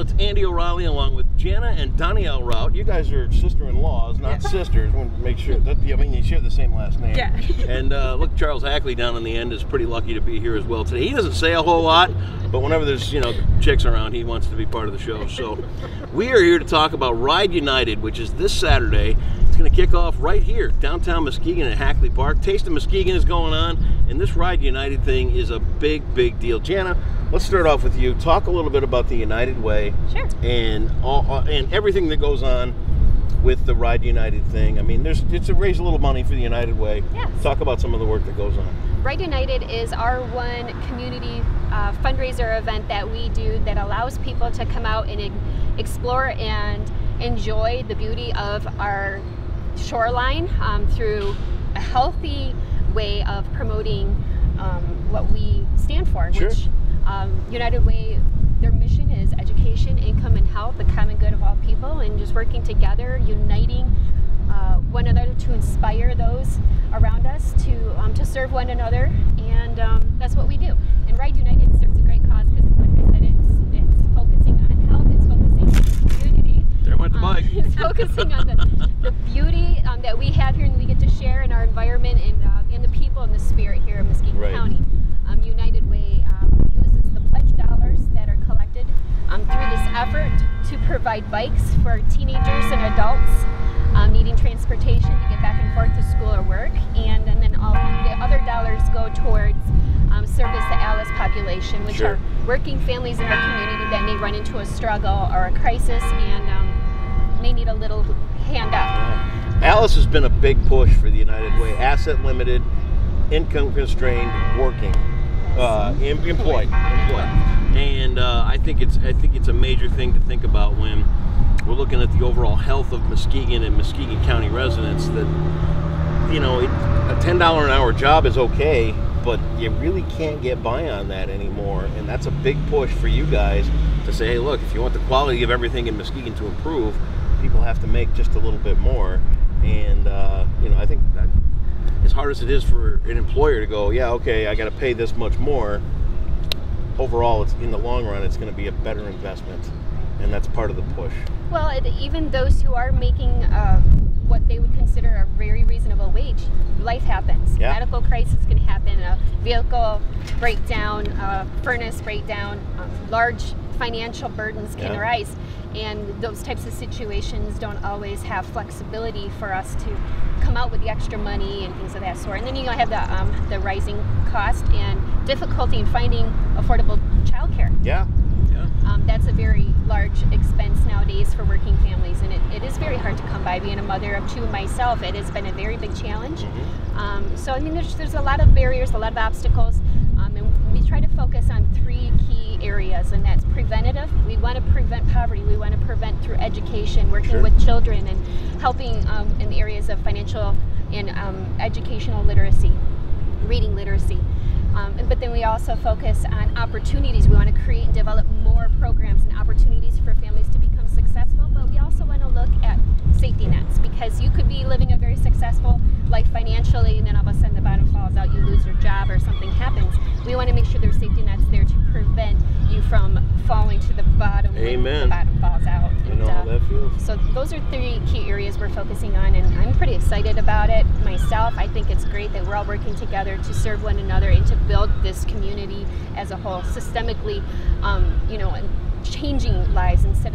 It's Andy O'Reilly along with Jana and Donielle Routt. You guys are sister-in-laws, not sisters. I want to make sure that, I mean, you share the same last name. Yeah. And look, Charles Ackley down on the end is pretty lucky to be here as well today. He doesn't say a whole lot, but whenever there's, you know, chicks around, he wants to be part of the show. So we are here to talk about Ride United, which is this Saturday. It's going to kick off right here, downtown Muskegon at Hackley Park. Taste of Muskegon is going on, and this Ride United thing is a big, big deal. Jana, let's start off with you. Talk a little bit about the United Way. Sure. And everything that goes on with the Ride United thing. I mean, it's to raise a little money for the United Way. Yes. Talk about some of the work that goes on. Ride United is our one community fundraiser event that we do that allows people to come out and explore and enjoy the beauty of our shoreline through a healthy way of promoting what we stand for, Sure. which United Way, their mission is education, income, and health, the common good of all people, and just working together, uniting one another to inspire those around us to serve one another, and that's what we do. And Ride United serves a great cause because, like I said, it's focusing on health, it's focusing on community. There went the bike. It's focusing on the beauty that we have here and we get to share in our environment and the people and the spirit here in Muskegon Right. County. United Way uses the pledge dollars that are collected through this effort to provide bikes for teenagers and adults needing transportation to get back and forth to school or work, and then all the other dollars go towards service the ALICE population, which Sure. are working families in our community that may run into a struggle or a crisis and may need a little hand up. ALICE has been a big push for the United Way. Asset limited, income constrained, working, employed. And I think it's a major thing to think about when we're looking at the overall health of Muskegon and Muskegon County residents. That, you know, a $10 an hour job is okay, but you really can't get by on that anymore. And that's a big push for you guys to say, hey, look, if you want the quality of everything in Muskegon to improve, people have to make just a little bit more. And you know, I think that as hard as it is for an employer to go, yeah, okay, I got to pay this much more, overall, it's in the long run, it's going to be a better investment, and that's part of the push. Well, even those who are making what they would consider a very reasonable wage, life happens. Yeah. Medical crisis can happen, a vehicle breakdown, a furnace breakdown, large financial burdens can Yeah. arise. And those types of situations don't always have flexibility for us to come out with the extra money and things of that sort. And then you have the rising cost and difficulty in finding affordable childcare. Yeah. That's a very large expense nowadays for working families, and it is very hard to come by. Being a mother of two myself, it has been a very big challenge. Mm-hmm. So I mean, there's a lot of barriers, a lot of obstacles, and we try to focus on three key areas, and that's preventative. We want to prevent poverty. We want to prevent through education, working Sure. with children, and helping in the areas of financial and educational literacy, reading literacy. But then we also focus on opportunities. We want to create and develop more programs and opportunities for families to become successful, but we also want to look at safety nets, because you could be living a very successful life financially and then all of a sudden the bottom falls out, you lose your job or something happens. We want to make sure there's safety nets there to prevent you from falling to the bottom when the bottom falls out. You know how that feels. So those are three key areas we're focusing on, and I'm pretty excited about it myself. I think it's great that we're all working together to serve one another and to build this community as a whole, systemically, you know, and changing lives. Instead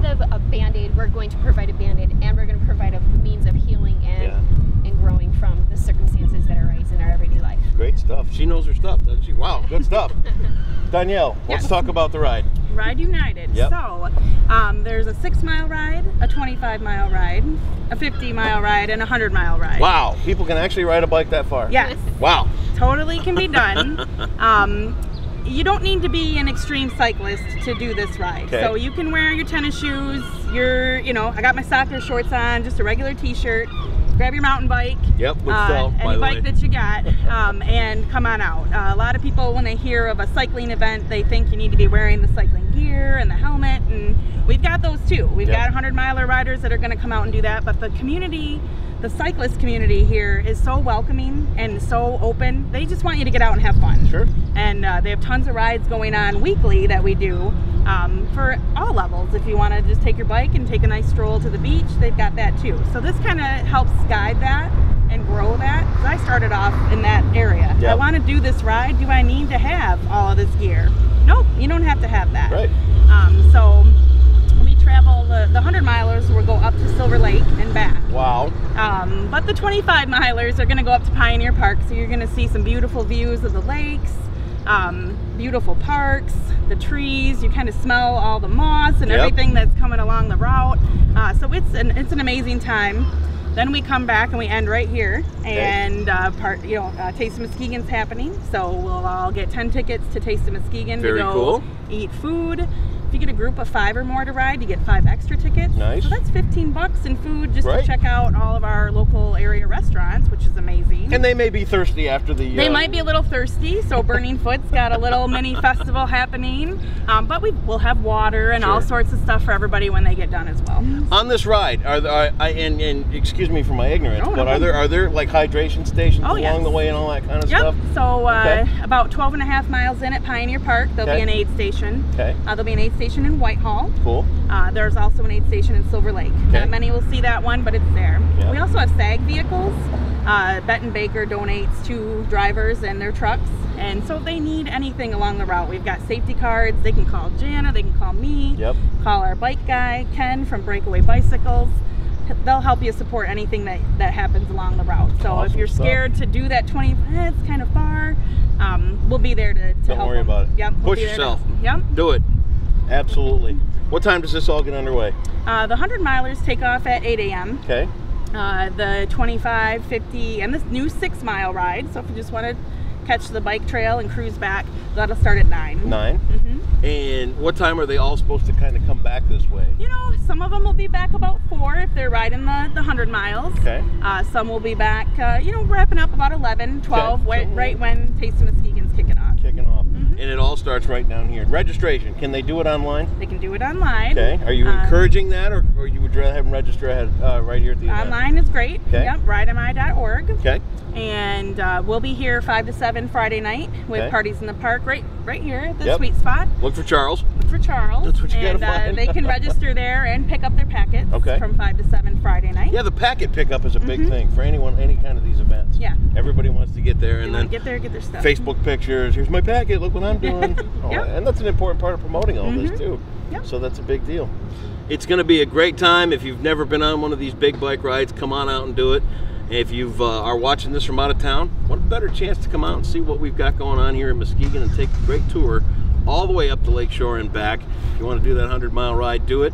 of a Band-Aid, we're going to provide a Band-Aid, and we're going to provide a means of healing and growing from the circumstances that arise in our everyday life. Great stuff. She knows her stuff, doesn't she? Wow, good stuff. Donielle, let's talk about the ride. Ride United. Yep. So there's a 6-mile ride, a 25-mile ride, a 50-mile ride, and a 100-mile ride. Wow, people can actually ride a bike that far? Yes. Wow. Totally can be done. You don't need to be an extreme cyclist to do this ride. Okay. So you can wear your tennis shoes, I got my soccer shorts on, just a regular t-shirt, grab your mountain bike. Yep, which fell, by any the bike way. that you got, and come on out. A lot of people, when they hear of a cycling event, they think you need to be wearing the cycling gear and the helmet, and we've got those too. We've got 100-miler riders that are going to come out and do that, but the community the cyclist community here is so welcoming and so open. They just want you to get out and have fun. Sure. And they have tons of rides going on weekly that we do for all levels. If you want to just take your bike and take a nice stroll to the beach, they've got that too. So this kind of helps guide that and grow that. Because I started off in that area. Yep. I want to do this ride. Do I need to have all of this gear? Nope, you don't have to have that. Right. So we travel, the 100-milers will go up to Silver Lake and back. Wow. But the 25-milers are going to go up to Pioneer Park, so you're going to see some beautiful views of the lakes, beautiful parks, the trees. You kind of smell all the moss and everything that's coming along the route. So it's an amazing time. Then we come back and we end right here, and Taste of Muskegon's happening. So we'll all get 10 tickets to Taste of Muskegon to go eat food. If you get a group of 5 or more to ride, you get 5 extra tickets. Nice. So that's $15 in food just to check out all of our local area restaurants, which is amazing. And they may be thirsty after the... They might be a little thirsty, so Burning Foot's got a little mini festival happening. But we'll have water and all sorts of stuff for everybody when they get done as well. On this ride, and excuse me for my ignorance, but are there like hydration stations along the way and all that kind of stuff? So about 12 and a half miles in at Pioneer Park, there'll be an aid station. There'll be an aid station in Whitehall. Cool. There's also an aid station in Silver Lake. Not many will see that one, but it's there. We also have SAG vehicles. Benton Baker donates to drivers and their trucks, and so if they need anything along the route, we've got safety cards. They can call Jana, they can call me, call our bike guy Ken from Breakaway Bicycles. They'll help you support anything that happens along the route. So if you're scared to do that 20, it's kind of far, we'll be there to help. Don't worry about it. Yep. Push yourself. Do it. Absolutely. What time does this all get underway? The 100-milers take off at 8 a.m. Okay. The 25, 50, and this new 6-mile ride, so if you just want to catch the bike trail and cruise back, that'll start at 9. 9? Mm-hmm. And what time are they all supposed to kind of come back this way? You know, some of them will be back about 4 if they're riding the 100 miles. Okay. Some will be back, wrapping up about 11, 12, right when Taste of Muskegon's kicking off. And it all starts right down here. Registration, can they do it online? They can do it online. Okay. Are you encouraging that, or you would rather have them register right here at the event? Online is great. Okay. Yep, rideami.org. Okay. And we'll be here 5 to 7 Friday night with parties in the park right here at the sweet spot. Look for Charles. Look for Charles. That's what you gotta find. They can register there and pick up their packets from 5 to 7 Friday night. Yeah, the packet pickup is a big thing for any kind of these events. Yeah. Everybody wants to get there and then get there, get their stuff. Facebook pictures. Here's my packet. Look what I'm doing. And that's an important part of promoting all this too. Yep. So that's a big deal. It's going to be a great time. If you've never been on one of these big bike rides, come on out and do it. If you are watching this from out of town, what a better chance to come out and see what we've got going on here in Muskegon and take a great tour all the way up to Lakeshore and back. If you want to do that 100-mile ride, do it.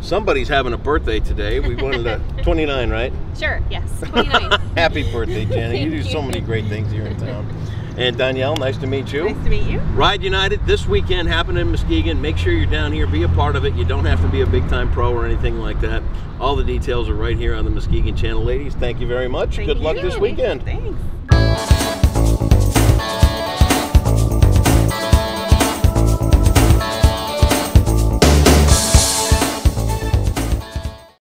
Somebody's having a birthday today. We wanted to 29, right? Sure, yes, 29. Happy birthday, Jana. You do so many great things here in town. And Donielle, nice to meet you. Nice to meet you. Ride United this weekend happening in Muskegon. Make sure you're down here, be a part of it. You don't have to be a big time pro or anything like that. All the details are right here on the Muskegon channel. Ladies, thank you very much. Good luck this weekend. Thanks.